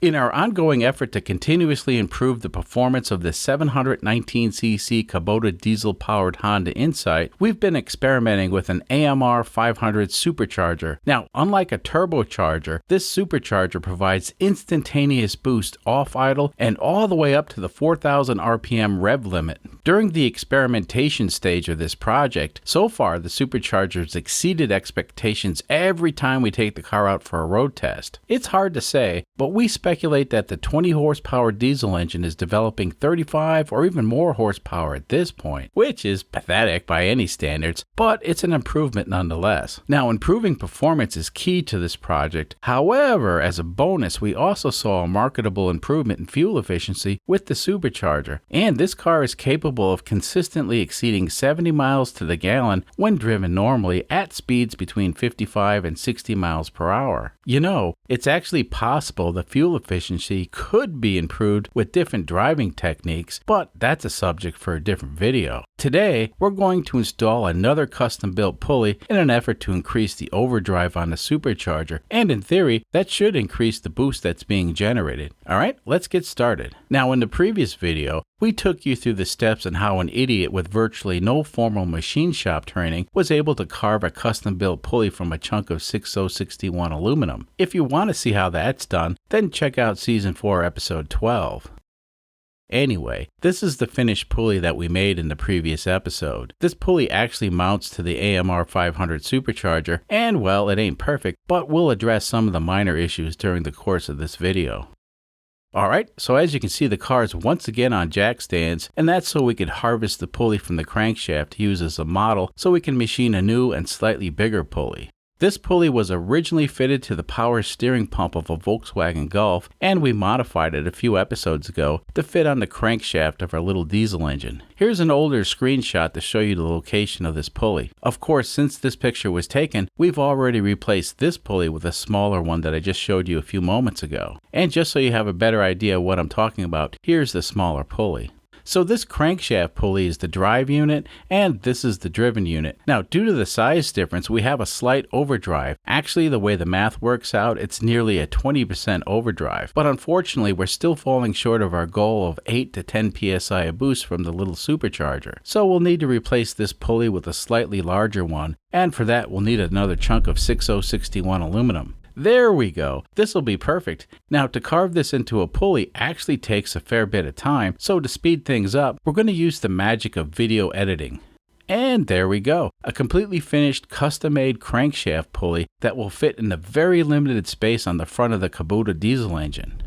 In our ongoing effort to continuously improve the performance of the 719cc Kubota diesel-powered Honda Insight, we've been experimenting with an AMR500 supercharger. Now, unlike a turbocharger, this supercharger provides instantaneous boost off idle and all the way up to the 4,000 RPM rev limit. During the experimentation stage of this project, so far the superchargers exceeded expectations every time we take the car out for a road test. It's hard to say, but we speculate that the 20 horsepower diesel engine is developing 35 or even more horsepower at this point, which is pathetic by any standards, but it's an improvement nonetheless. Now, improving performance is key to this project. However, as a bonus, we also saw a marketable improvement in fuel efficiency with the supercharger, and this car is capable of consistently exceeding 70 miles to the gallon when driven normally at speeds between 55 and 60 miles per hour. You know, it's actually possible the fuel efficiency could be improved with different driving techniques, but that's a subject for a different video. Today, we're going to install another custom-built pulley in an effort to increase the overdrive on the supercharger, and in theory, that should increase the boost that's being generated. Alright, let's get started. Now, in the previous video, we took you through the steps on how an idiot with virtually no formal machine shop training was able to carve a custom-built pulley from a chunk of 6061 aluminum. If you want to see how that's done, then check out Season 4, Episode 12. Anyway, this is the finished pulley that we made in the previous episode. This pulley actually mounts to the AMR500 supercharger, and well, it ain't perfect, but we'll address some of the minor issues during the course of this video. Alright, so as you can see, the car is once again on jack stands, and that's so we could harvest the pulley from the crankshaft to use as a model so we can machine a new and slightly bigger pulley. This pulley was originally fitted to the power steering pump of a Volkswagen Golf, and we modified it a few episodes ago to fit on the crankshaft of our little diesel engine. Here's an older screenshot to show you the location of this pulley. Of course, since this picture was taken, we've already replaced this pulley with a smaller one that I just showed you a few moments ago. And just so you have a better idea of what I'm talking about, here's the smaller pulley. So this crankshaft pulley is the drive unit, and this is the driven unit. Now, due to the size difference, we have a slight overdrive. Actually, the way the math works out, it's nearly a 20% overdrive. But unfortunately, we're still falling short of our goal of 8 to 10 psi of boost from the little supercharger. So we'll need to replace this pulley with a slightly larger one, and for that, we'll need another chunk of 6061 aluminum. There we go. This will be perfect. Now, to carve this into a pulley actually takes a fair bit of time, so to speed things up, we're going to use the magic of video editing. And there we go. A completely finished, custom-made crankshaft pulley that will fit in the very limited space on the front of the Kubota diesel engine.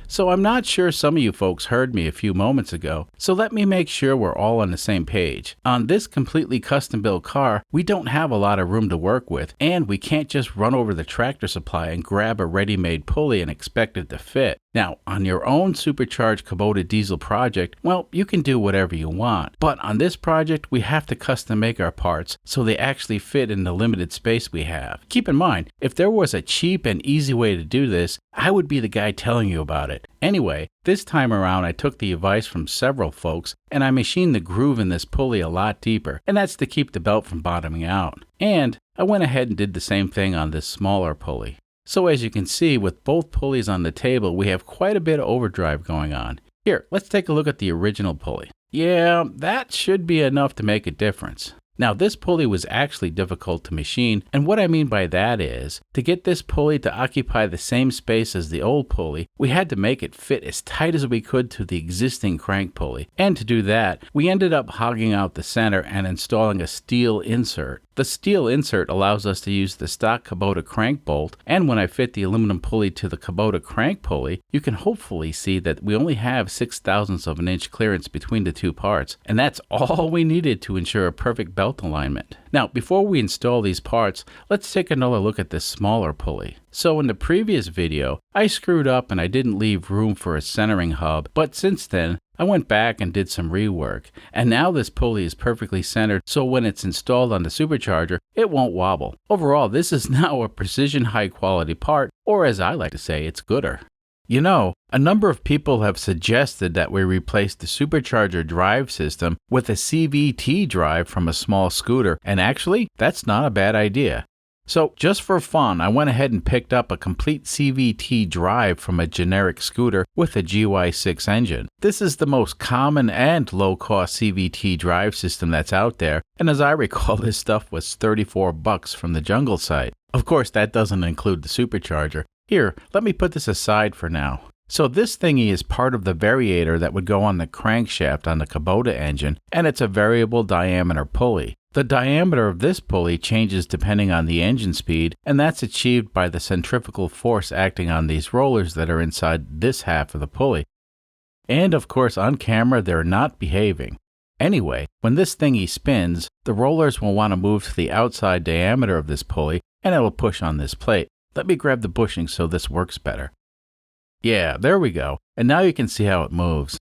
So I'm not sure some of you folks heard me a few moments ago, so let me make sure we're all on the same page. On this completely custom-built car, we don't have a lot of room to work with, and we can't just run over the Tractor Supply and grab a ready-made pulley and expect it to fit. Now, on your own supercharged Kubota diesel project, well, you can do whatever you want. But on this project, we have to custom make our parts so they actually fit in the limited space we have. Keep in mind, if there was a cheap and easy way to do this, I would be the guy telling you about it. Anyway, this time around I took the advice from several folks and I machined the groove in this pulley a lot deeper, and that's to keep the belt from bottoming out. And I went ahead and did the same thing on this smaller pulley. So as you can see, with both pulleys on the table, we have quite a bit of overdrive going on. Here, let's take a look at the original pulley. Yeah, that should be enough to make a difference. Now, this pulley was actually difficult to machine, and what I mean by that is, to get this pulley to occupy the same space as the old pulley, we had to make it fit as tight as we could to the existing crank pulley. And to do that, we ended up hogging out the center and installing a steel insert. The steel insert allows us to use the stock Kubota crank bolt, and when I fit the aluminum pulley to the Kubota crank pulley, you can hopefully see that we only have 0.06 of an inch clearance between the two parts, and that's all we needed to ensure a perfect belt alignment. Now, before we install these parts, let's take another look at this smaller pulley. So in the previous video, I screwed up and I didn't leave room for a centering hub, but since then, I went back and did some rework, and now this pulley is perfectly centered, so when it's installed on the supercharger, it won't wobble. Overall, this is now a precision high quality part, or as I like to say, it's gooder. You know, a number of people have suggested that we replace the supercharger drive system with a CVT drive from a small scooter, and actually, that's not a bad idea. So just for fun, I went ahead and picked up a complete CVT drive from a generic scooter with a GY6 engine. This is the most common and low-cost CVT drive system that's out there, and as I recall, this stuff was $34 from the jungle site. Of course, that doesn't include the supercharger. Here, let me put this aside for now. So this thingy is part of the variator that would go on the crankshaft on the Kubota engine, and it's a variable diameter pulley. The diameter of this pulley changes depending on the engine speed, and that's achieved by the centrifugal force acting on these rollers that are inside this half of the pulley. And of course, on camera, they're not behaving. Anyway, when this thingy spins, the rollers will want to move to the outside diameter of this pulley, and it'll push on this plate. Let me grab the bushing so this works better. Yeah, there we go. And now you can see how it moves.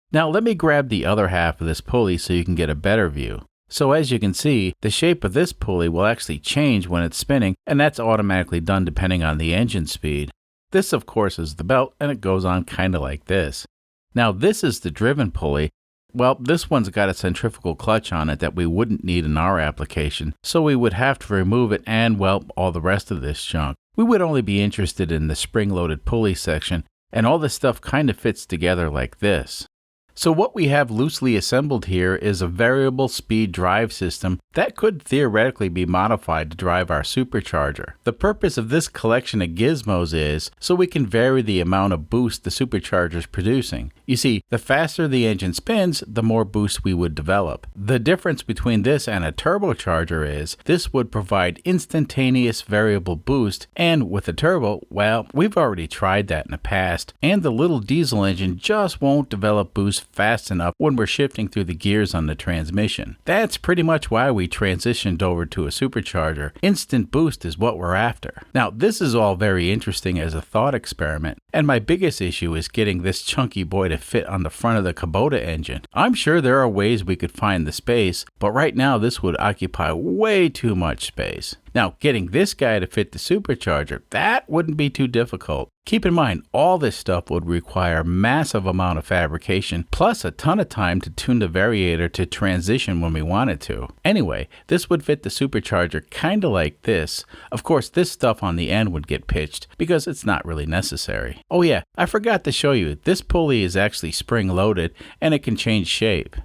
Now let me grab the other half of this pulley so you can get a better view. So as you can see, the shape of this pulley will actually change when it's spinning, and that's automatically done depending on the engine speed. This of course is the belt, and it goes on kind of like this. Now this is the driven pulley. Well, this one's got a centrifugal clutch on it that we wouldn't need in our application, so we would have to remove it and, well, all the rest of this junk. We would only be interested in the spring-loaded pulley section, and all this stuff kind of fits together like this. So what we have loosely assembled here is a variable speed drive system that could theoretically be modified to drive our supercharger. The purpose of this collection of gizmos is so we can vary the amount of boost the supercharger is producing. You see, the faster the engine spins, the more boost we would develop. The difference between this and a turbocharger is this would provide instantaneous variable boost, and with a turbo, well, we've already tried that in the past, and the little diesel engine just won't develop boost fast enough when we're shifting through the gears on the transmission. That's pretty much why we transitioned over to a supercharger. Instant boost is what we're after. Now, this is all very interesting as a thought experiment, and my biggest issue is getting this chunky boy to fit on the front of the Kubota engine. I'm sure there are ways we could find the space, but right now this would occupy way too much space. Now, getting this guy to fit the supercharger, that wouldn't be too difficult. Keep in mind, all this stuff would require a massive amount of fabrication, plus a ton of time to tune the variator to transition when we wanted to. Anyway, this would fit the supercharger kinda like this. Of course, this stuff on the end would get pitched, because it's not really necessary. Oh yeah, I forgot to show you, this pulley is actually spring-loaded, and it can change shape.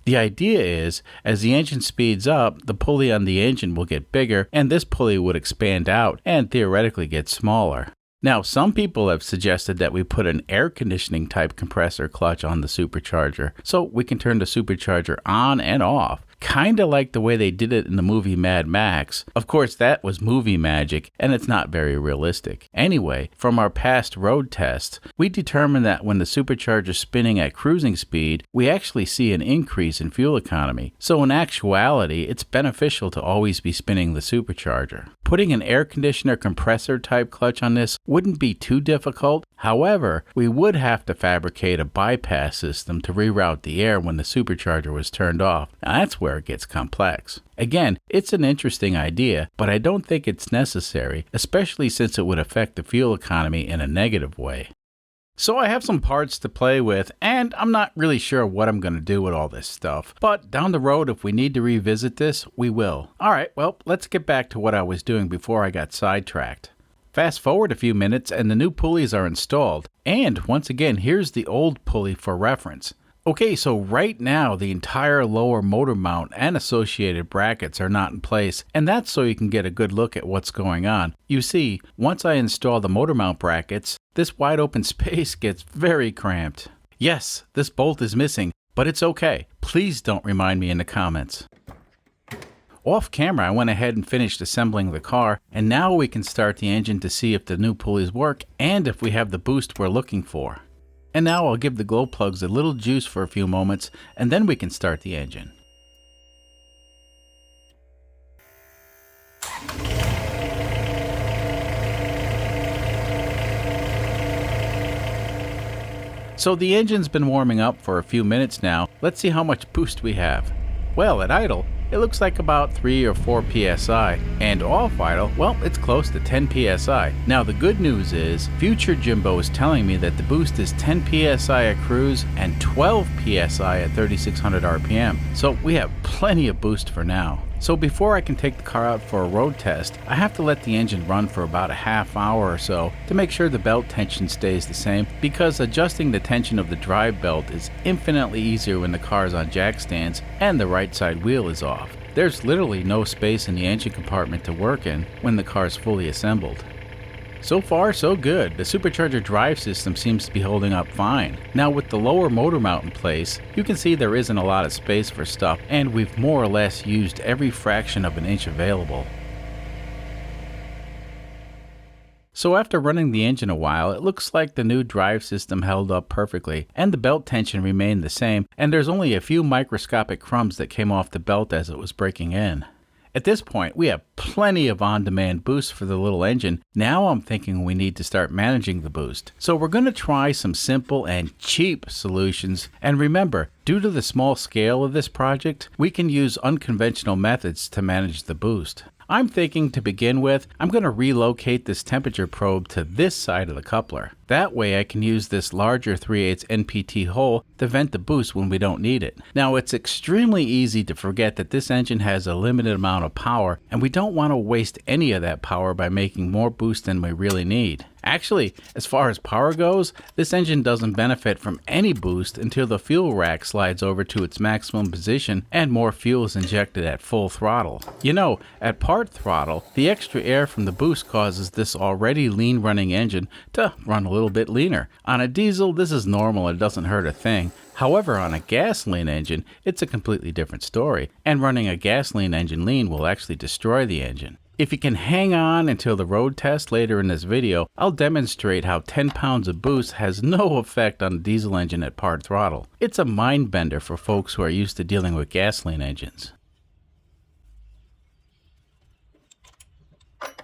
The idea is, as the engine speeds up, the pulley on the engine will get bigger, and this pulley would expand out and theoretically get smaller. Now, some people have suggested that we put an air conditioning type compressor clutch on the supercharger, so we can turn the supercharger on and off, kinda like the way they did it in the movie Mad Max. Of course, that was movie magic, and it's not very realistic. Anyway, from our past road tests, we determined that when the supercharger is spinning at cruising speed, we actually see an increase in fuel economy. So in actuality, it's beneficial to always be spinning the supercharger. Putting an air conditioner compressor type clutch on this wouldn't be too difficult. However, we would have to fabricate a bypass system to reroute the air when the supercharger was turned off. Now that's where it gets complex. Again, it's an interesting idea, but I don't think it's necessary, especially since it would affect the fuel economy in a negative way. So I have some parts to play with, and I'm not really sure what I'm going to do with all this stuff. But down the road, if we need to revisit this, we will. Alright, well, let's get back to what I was doing before I got sidetracked. Fast forward a few minutes and the new pulleys are installed. And once again, here's the old pulley for reference. Okay, so right now the entire lower motor mount and associated brackets are not in place, and that's so you can get a good look at what's going on. You see, once I install the motor mount brackets, this wide open space gets very cramped. Yes, this bolt is missing, but it's okay. Please don't remind me in the comments. Off camera, I went ahead and finished assembling the car, and now we can start the engine to see if the new pulleys work and if we have the boost we're looking for. And now I'll give the glow plugs a little juice for a few moments, and then we can start the engine. So the engine's been warming up for a few minutes now. Let's see how much boost we have. Well, at idle, it looks like about 3 or 4 psi, and off idle, well, it's close to 10 psi. Now the good news is, future Jimbo is telling me that the boost is 10 psi at cruise and 12 psi at 3600 RPM, so we have plenty of boost for now. So before I can take the car out for a road test, I have to let the engine run for about a half hour or so to make sure the belt tension stays the same, because adjusting the tension of the drive belt is infinitely easier when the car is on jack stands and the right side wheel is off. There's literally no space in the engine compartment to work in when the car is fully assembled. So far, so good. The supercharger drive system seems to be holding up fine. Now with the lower motor mount in place, you can see there isn't a lot of space for stuff, and we've more or less used every fraction of an inch available. So after running the engine a while, it looks like the new drive system held up perfectly, and the belt tension remained the same, and there's only a few microscopic crumbs that came off the belt as it was breaking in. At this point, we have plenty of on-demand boost for the little engine. Now I'm thinking we need to start managing the boost. So we're going to try some simple and cheap solutions. And remember, due to the small scale of this project, we can use unconventional methods to manage the boost. I'm thinking to begin with, I'm going to relocate this temperature probe to this side of the coupler. That way I can use this larger 3/8 NPT hole to vent the boost when we don't need it. Now it's extremely easy to forget that this engine has a limited amount of power, and we don't want to waste any of that power by making more boost than we really need. Actually, as far as power goes, this engine doesn't benefit from any boost until the fuel rack slides over to its maximum position and more fuel is injected at full throttle. You know, at part throttle, the extra air from the boost causes this already lean running engine to run a little bit leaner. On a diesel, this is normal, it doesn't hurt a thing. However, on a gasoline engine, it's a completely different story, and running a gasoline engine lean will actually destroy the engine. If you can hang on until the road test later in this video, I'll demonstrate how 10 pounds of boost has no effect on a diesel engine at part throttle. It's a mind bender for folks who are used to dealing with gasoline engines.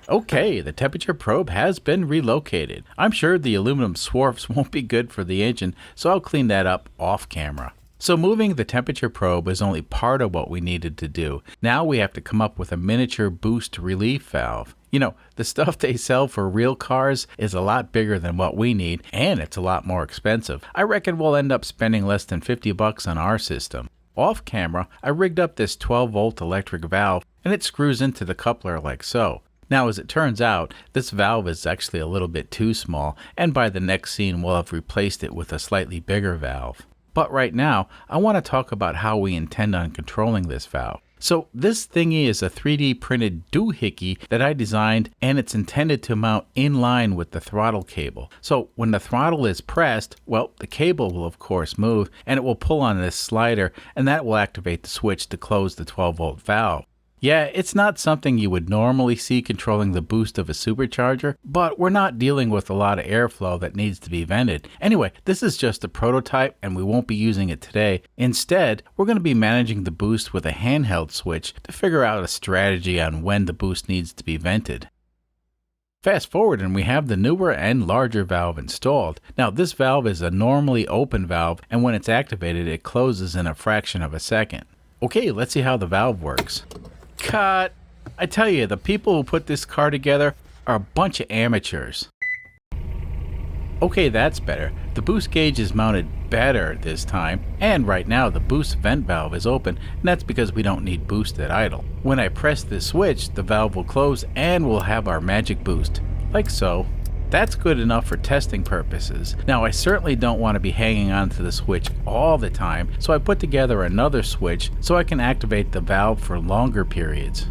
Okay, the temperature probe has been relocated. I'm sure the aluminum swarfs won't be good for the engine, so I'll clean that up off camera. So moving the temperature probe is only part of what we needed to do. Now we have to come up with a miniature boost relief valve. You know, the stuff they sell for real cars is a lot bigger than what we need, and it's a lot more expensive. I reckon we'll end up spending less than $50 on our system. Off camera, I rigged up this 12-volt electric valve, and it screws into the coupler like so. Now, as it turns out, this valve is actually a little bit too small, and by the next scene we'll have replaced it with a slightly bigger valve. But right now, I want to talk about how we intend on controlling this valve. So this thingy is a 3D printed doohickey that I designed, and it's intended to mount in line with the throttle cable. So when the throttle is pressed, well, the cable will of course move, and it will pull on this slider, and that will activate the switch to close the 12-volt valve. Yeah, it's not something you would normally see controlling the boost of a supercharger, but we're not dealing with a lot of airflow that needs to be vented. Anyway, this is just a prototype and we won't be using it today. Instead, we're going to be managing the boost with a handheld switch to figure out a strategy on when the boost needs to be vented. Fast forward and we have the newer and larger valve installed. Now this valve is a normally open valve, and when it's activated it closes in a fraction of a second. Okay, let's see how the valve works. Cut! I tell you, the people who put this car together are a bunch of amateurs. Okay, that's better. The boost gauge is mounted better this time, and right now the boost vent valve is open, and that's because we don't need boost at idle. When I press this switch, the valve will close and we'll have our magic boost, like so. That's good enough for testing purposes. Now I certainly don't want to be hanging on to the switch all the time, so I put together another switch so I can activate the valve for longer periods.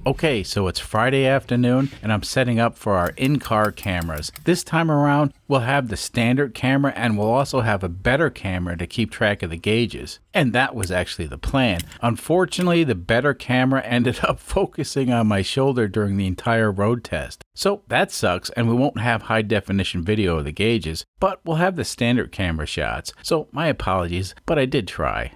Okay, so it's Friday afternoon and I'm setting up for our in-car cameras. This time around, we'll have the standard camera and we'll also have a better camera to keep track of the gauges. And that was actually the plan. Unfortunately, the better camera ended up focusing on my shoulder during the entire road test. So that sucks, and we won't have high definition video of the gauges, but we'll have the standard camera shots. So my apologies, but I did try.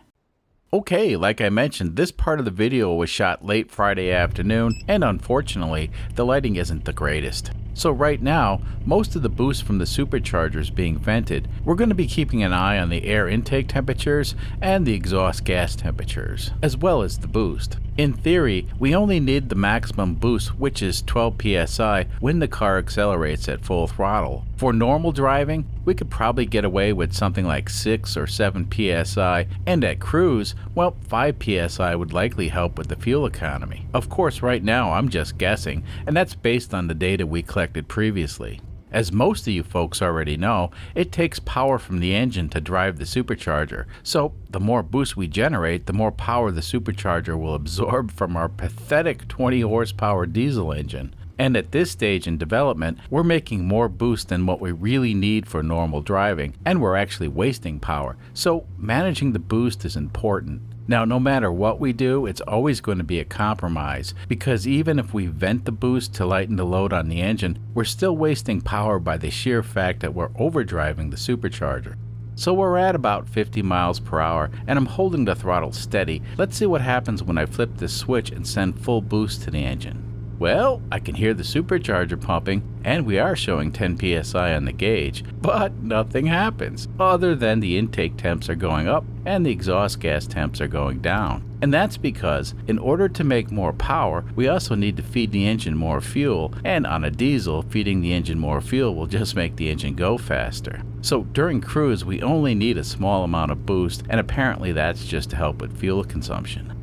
Okay, like I mentioned, this part of the video was shot late Friday afternoon, and unfortunately, the lighting isn't the greatest. So right now, most of the boost from the supercharger is being vented. We're going to be keeping an eye on the air intake temperatures and the exhaust gas temperatures, as well as the boost. In theory, we only need the maximum boost, which is 12 psi, when the car accelerates at full throttle. For normal driving, we could probably get away with something like 6 or 7 psi, and at cruise, well, 5 psi would likely help with the fuel economy. Of course, right now I'm just guessing, and that's based on the data we collected previously. As most of you folks already know, it takes power from the engine to drive the supercharger, so the more boost we generate, the more power the supercharger will absorb from our pathetic 20 horsepower diesel engine. And at this stage in development, we're making more boost than what we really need for normal driving, and we're actually wasting power, so managing the boost is important. Now, no matter what we do, it's always going to be a compromise, because even if we vent the boost to lighten the load on the engine, we're still wasting power by the sheer fact that we're overdriving the supercharger. So we're at about 50 miles per hour, and I'm holding the throttle steady. Let's see what happens when I flip this switch and send full boost to the engine. Well, I can hear the supercharger pumping, and we are showing 10 psi on the gauge, but nothing happens, other than the intake temps are going up and the exhaust gas temps are going down. And that's because, in order to make more power, we also need to feed the engine more fuel, and on a diesel, feeding the engine more fuel will just make the engine go faster. So during cruise, we only need a small amount of boost, and apparently that's just to help with fuel consumption.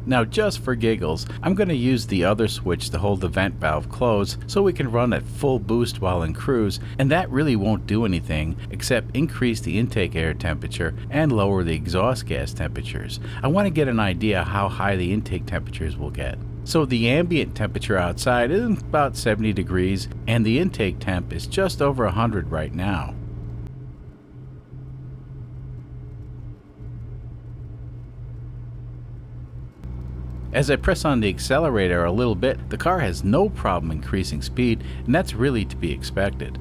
Now, just for giggles, I'm going to use the other switch to hold the vent valve closed so we can run at full boost while in cruise, and that really won't do anything except increase the intake air temperature and lower the exhaust gas temperatures. I want to get an idea how high the intake temperatures will get. So the ambient temperature outside is about 70 degrees, and the intake temp is just over 100 right now. As I press on the accelerator a little bit, the car has no problem increasing speed, and that's really to be expected.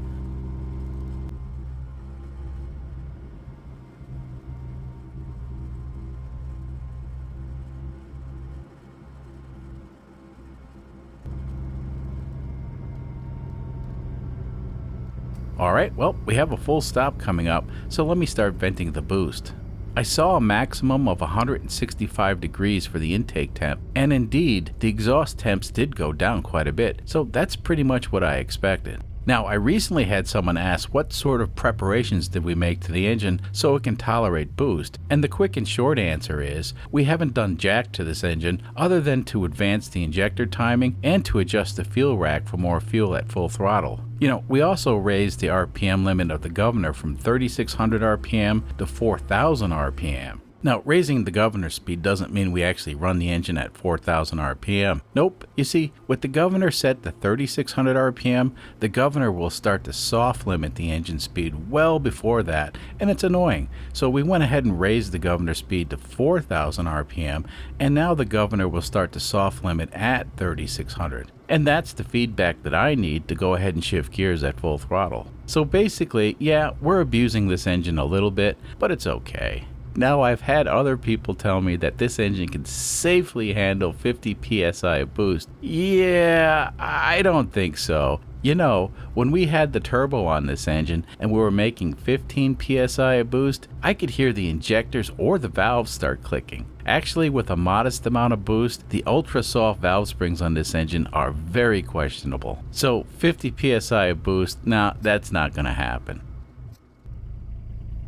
Alright, well, we have a full stop coming up, so let me start venting the boost. I saw a maximum of 165 degrees for the intake temp, and indeed, the exhaust temps did go down quite a bit, so that's pretty much what I expected. Now, I recently had someone ask what sort of preparations did we make to the engine so it can tolerate boost, and the quick and short answer is, we haven't done jack to this engine other than to advance the injector timing and to adjust the fuel rack for more fuel at full throttle. You know, we also raised the RPM limit of the governor from 3,600 RPM to 4,000 RPM. Now, raising the governor speed doesn't mean we actually run the engine at 4,000 RPM. Nope. You see, with the governor set to 3,600 RPM, the governor will start to soft limit the engine speed well before that, and it's annoying. So we went ahead and raised the governor speed to 4,000 RPM, and now the governor will start to soft limit at 3,600. And that's the feedback that I need to go ahead and shift gears at full throttle. So basically, yeah, we're abusing this engine a little bit, but it's okay. Now, I've had other people tell me that this engine can safely handle 50 psi of boost. Yeah, I don't think so. You know, when we had the turbo on this engine and we were making 15 psi of boost, I could hear the injectors or the valves start clicking. Actually, with a modest amount of boost, the ultra soft valve springs on this engine are very questionable. So 50 psi of boost, nah, that's not going to happen.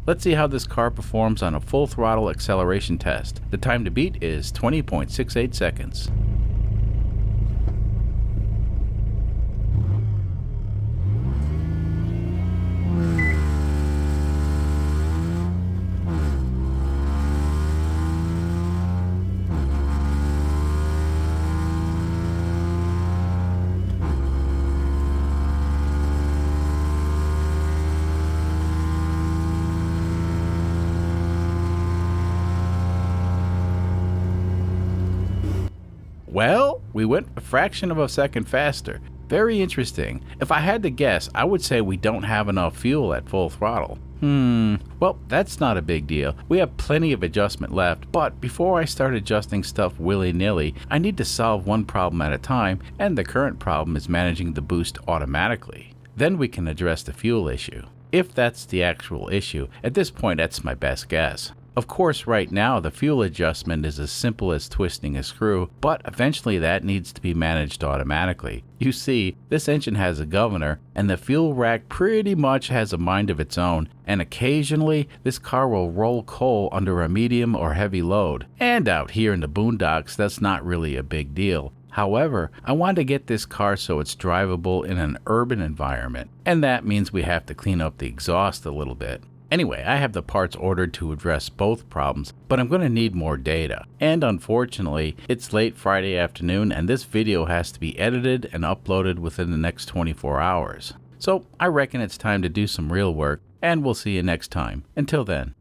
Let's see how this car performs on a full throttle acceleration test. The time to beat is 20.68 seconds. Well, we went a fraction of a second faster. Very interesting. If I had to guess, I would say we don't have enough fuel at full throttle. Well, that's not a big deal. We have plenty of adjustment left, but before I start adjusting stuff willy-nilly, I need to solve one problem at a time, and the current problem is managing the boost automatically. Then we can address the fuel issue. If that's the actual issue, at this point that's my best guess. Of course, right now the fuel adjustment is as simple as twisting a screw, but eventually that needs to be managed automatically. You see, this engine has a governor, and the fuel rack pretty much has a mind of its own, and occasionally this car will roll coal under a medium or heavy load. And out here in the boondocks, that's not really a big deal. However, I want to get this car so it's drivable in an urban environment, and that means we have to clean up the exhaust a little bit. Anyway, I have the parts ordered to address both problems, but I'm going to need more data. And unfortunately, it's late Friday afternoon and this video has to be edited and uploaded within the next 24 hours. So I reckon it's time to do some real work, and we'll see you next time. Until then.